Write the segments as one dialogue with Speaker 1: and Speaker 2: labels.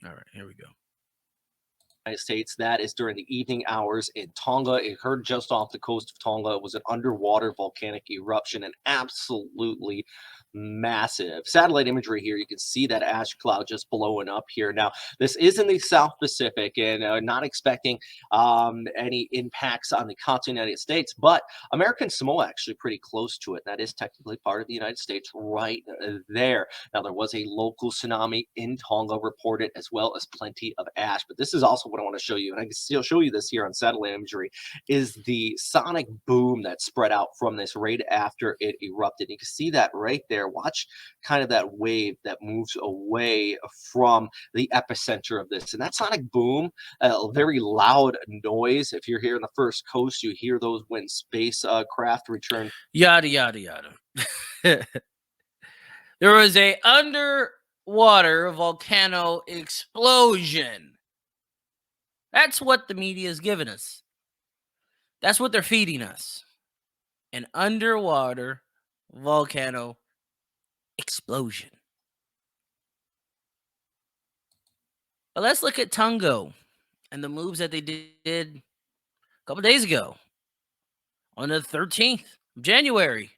Speaker 1: All right, here we go.
Speaker 2: United States. That is during the evening hours in Tonga. It occurred just off the coast of Tonga. It was an underwater volcanic eruption and absolutely massive. Satellite imagery here, you can see that ash cloud just blowing up here. Now, this is in the South Pacific and not expecting any impacts on the continental United States, but American Samoa actually pretty close to it. That is technically part of the United States right there. Now, there was a local tsunami in Tonga reported, as well as plenty of ash. But this is also what I want to show you, and I can still show you this here on satellite imagery, is the sonic boom that spread out from this right after it erupted. You can see that right there. Watch kind of that wave that moves away from the epicenter of this. And that sonic boom, a very loud noise. If you're here on the first coast, you hear those when space craft return.
Speaker 1: Yada yada yada. There was a underwater volcano explosion. That's what the media is giving us. That's what they're feeding us. An underwater volcano explosion. But let's look at Tonga and the moves that they did a couple days ago. On the 13th of January,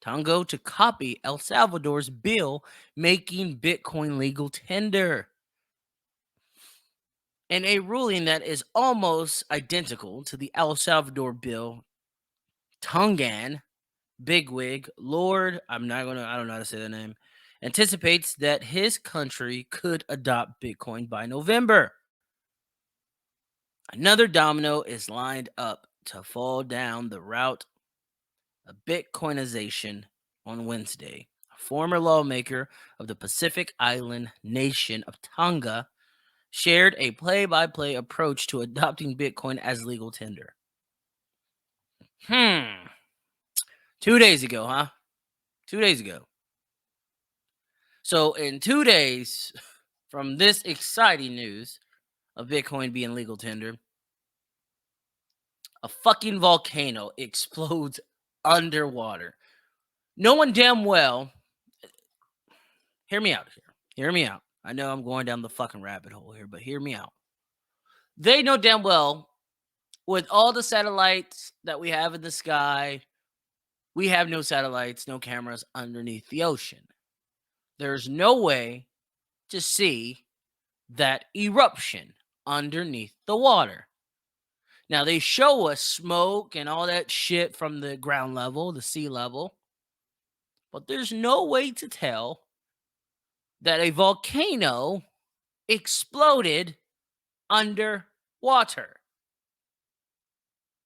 Speaker 1: Tonga to copy El Salvador's bill making Bitcoin legal tender. In a ruling that is almost identical to the El Salvador bill, Tongan bigwig Lord, I don't know how to say the name, anticipates that his country could adopt Bitcoin by November. Another domino is lined up to fall down the route of Bitcoinization on Wednesday. A former lawmaker of the Pacific Island nation of Tonga shared a play-by-play approach to adopting Bitcoin as legal tender. 2 days ago, huh? 2 days ago. So in 2 days from this exciting news of Bitcoin being legal tender, a fucking volcano explodes underwater. No one damn well, hear me out here. Hear me out. I know I'm going down the fucking rabbit hole here, but hear me out. They know damn well, with all the satellites that we have in the sky, we have no satellites, no cameras underneath the ocean. There's no way to see that eruption underneath the water. Now, they show us smoke and all that shit from the ground level, the sea level, but there's no way to tell that a volcano exploded underwater.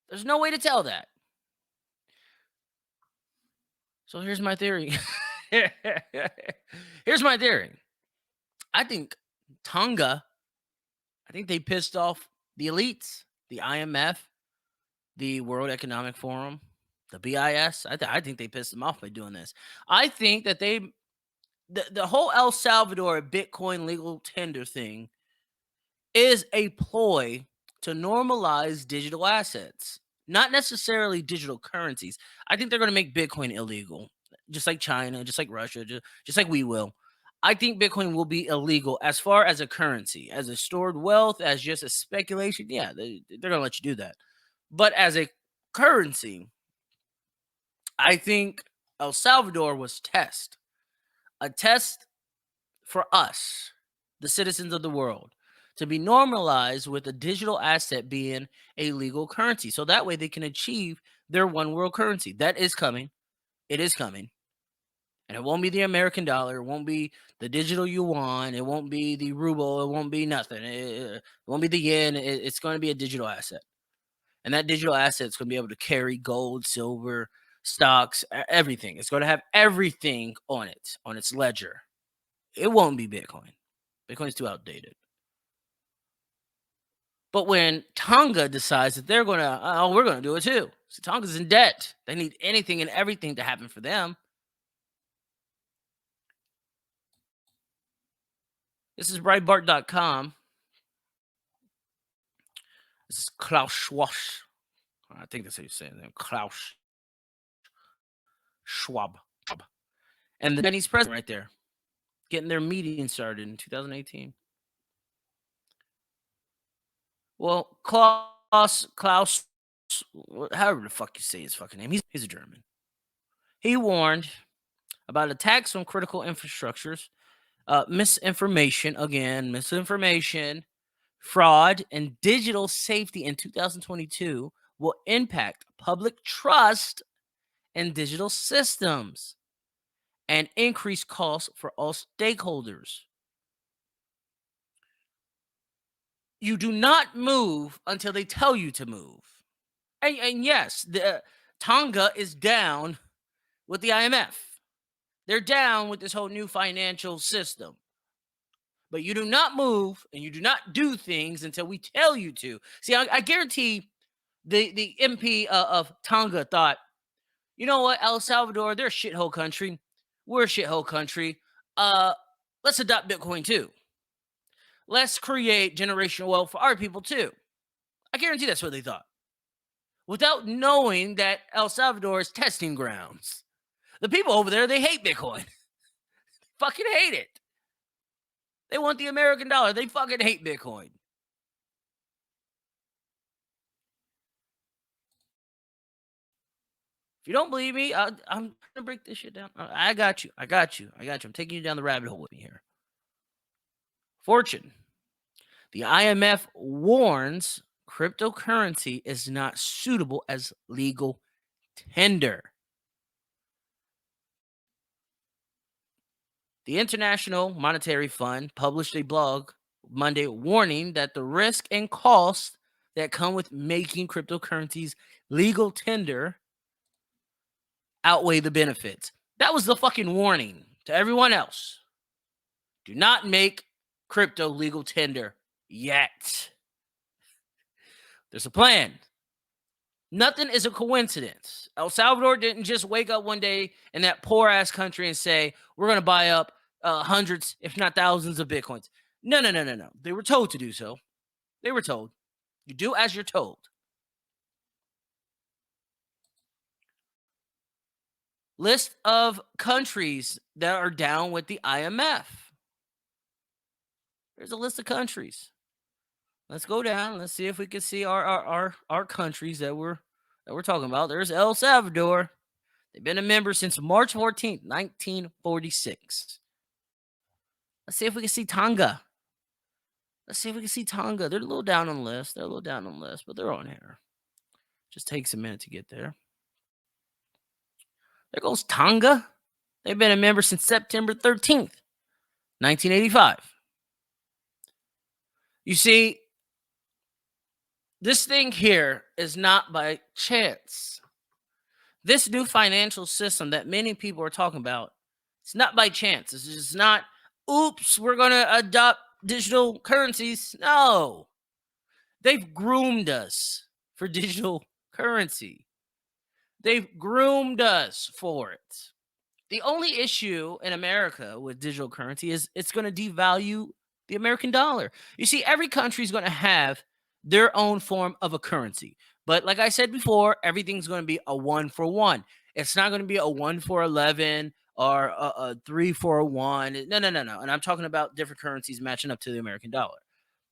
Speaker 1: There's no way to tell that. So here's my theory. Here's my theory. I think Tonga, I think they pissed off the elites, the IMF, the World Economic Forum, the BIS. I think they pissed them off by doing this. I think that the whole El Salvador Bitcoin legal tender thing is a ploy to normalize digital assets, not necessarily digital currencies. I think they're going to make Bitcoin illegal, just like China, just like Russia, just like we will. I think Bitcoin will be illegal as far as a currency, as a stored wealth, as just a speculation. Yeah, they're going to let you do that. But as a currency, I think El Salvador was a test for us, the citizens of the world, to be normalized with a digital asset being a legal currency. So that way they can achieve their one world currency. That is coming. It is coming. And it won't be the American dollar. It won't be the digital yuan. It won't be the ruble. It won't be nothing. It won't be the yen. It's going to be a digital asset. And that digital asset is going to be able to carry gold, silver, stocks, everything. It's going to have everything on it, on its ledger. It won't be Bitcoin. Bitcoin's too outdated. But when Tonga decides that they're going to, we're going to do it too. So Tonga's in debt. They need anything and everything to happen for them. This is Breitbart.com. This is Klaus Schwab. I think that's how you say it. Klaus Schwab. And the Chinese president right there, getting their meeting started in 2018. Well, Klaus, however the fuck you say his fucking name, he's a German. He warned about attacks on critical infrastructures, misinformation, fraud, and digital safety in 2022 will impact public trust in digital systems and increase costs for all stakeholders. You do not move until they tell you to move. And yes, the Tonga is down with the IMF. They're down with this whole new financial system. But you do not move and you do not do things until we tell you to. See, I guarantee the MP of Tonga thought, you know what, El Salvador, they're a shithole country. We're a shithole country. Uh, let's adopt Bitcoin too. Let's create generational wealth for our people too. I guarantee that's what they thought. Without knowing that El Salvador is testing grounds. The people over there, they hate Bitcoin. Fucking hate it. They want the American dollar. They fucking hate Bitcoin. If you don't believe me, I'm going to break this shit down. I got you. I'm taking you down the rabbit hole with me here. Fortune. The IMF warns cryptocurrency is not suitable as legal tender. The International Monetary Fund published a blog Monday warning that the risk and costs that come with making cryptocurrencies legal tender outweigh the benefits. That was the fucking warning to everyone else. Do not make crypto legal tender yet. There's a plan. Nothing is a coincidence. El Salvador didn't just wake up one day in that poor ass country and say, we're going to buy up hundreds, if not thousands of Bitcoins. No. They were told to do so. They were told. You do as you're told. List of countries that are down with the IMF. There's a list of countries. Let's go down. Let's see if we can see our countries that we're talking about. There's El Salvador. They've been a member since March 14th, 1946. Let's see if we can see Tonga. They're a little down on the list. But they're on here. Just takes a minute to get there. There goes Tonga. They've been a member since September 13th, 1985. You see, this thing here is not by chance. This new financial system that many people are talking about, it's not by chance. It's just not, oops, we're going to adopt digital currencies. No. They've groomed us for digital currency. They've groomed us for it. The only issue in America with digital currency is it's going to devalue the American dollar. You see, every country is going to have their own form of a currency. But like I said before, everything's going to be a 1 for 1. It's not going to be a 1 for 11 or a 3 for 1. No. And I'm talking about different currencies matching up to the American dollar.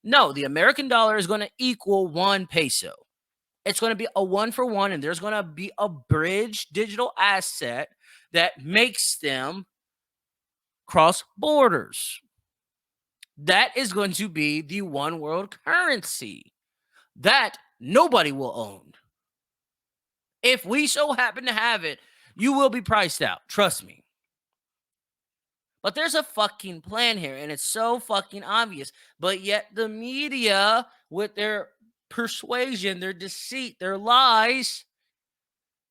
Speaker 1: No, the American dollar is going to equal 1 peso. It's going to be a 1 for 1, and there's going to be a bridge digital asset that makes them cross borders. That is going to be the one world currency that nobody will own. If we so happen to have it, you will be priced out. Trust me. But there's a fucking plan here, and it's so fucking obvious. But yet the media, with their persuasion, their deceit, their lies,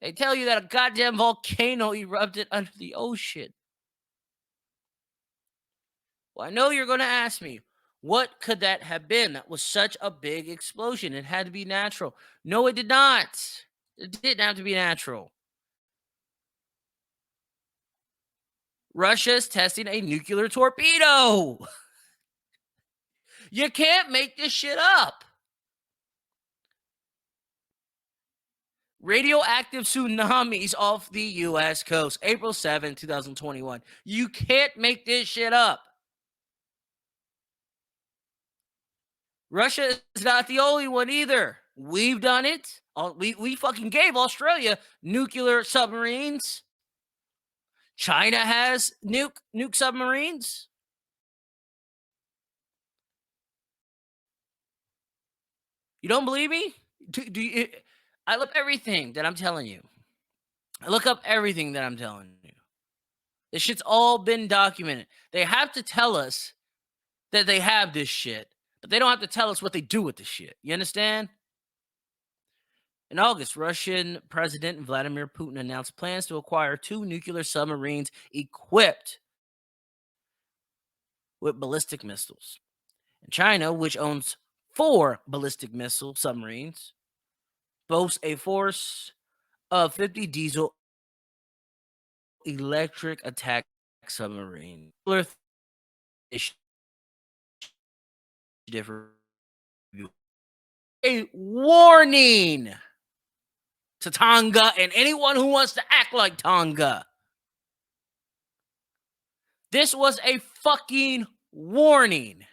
Speaker 1: they tell you that a goddamn volcano erupted under the ocean. Well, I know you're going to ask me, what could that have been? That was such a big explosion. It had to be natural. No, it did not. It didn't have to be natural. Russia's testing a nuclear torpedo. You can't make this shit up. Radioactive tsunamis off the U.S. coast, April 7, 2021. You can't make this shit up. Russia is not the only one either. We've done it. We fucking gave Australia nuclear submarines. China has nuke submarines. You don't believe me? Do you, I look up everything that I'm telling you. I look up everything that I'm telling you. This shit's all been documented. They have to tell us that they have this shit, but they don't have to tell us what they do with the shit. You understand? In August, Russian President Vladimir Putin announced plans to acquire 2 nuclear submarines equipped with ballistic missiles. And China, which owns 4 ballistic missile submarines, boasts a force of 50 diesel electric attack submarine. A warning to Tonga and anyone who wants to act like Tonga. This was a fucking warning.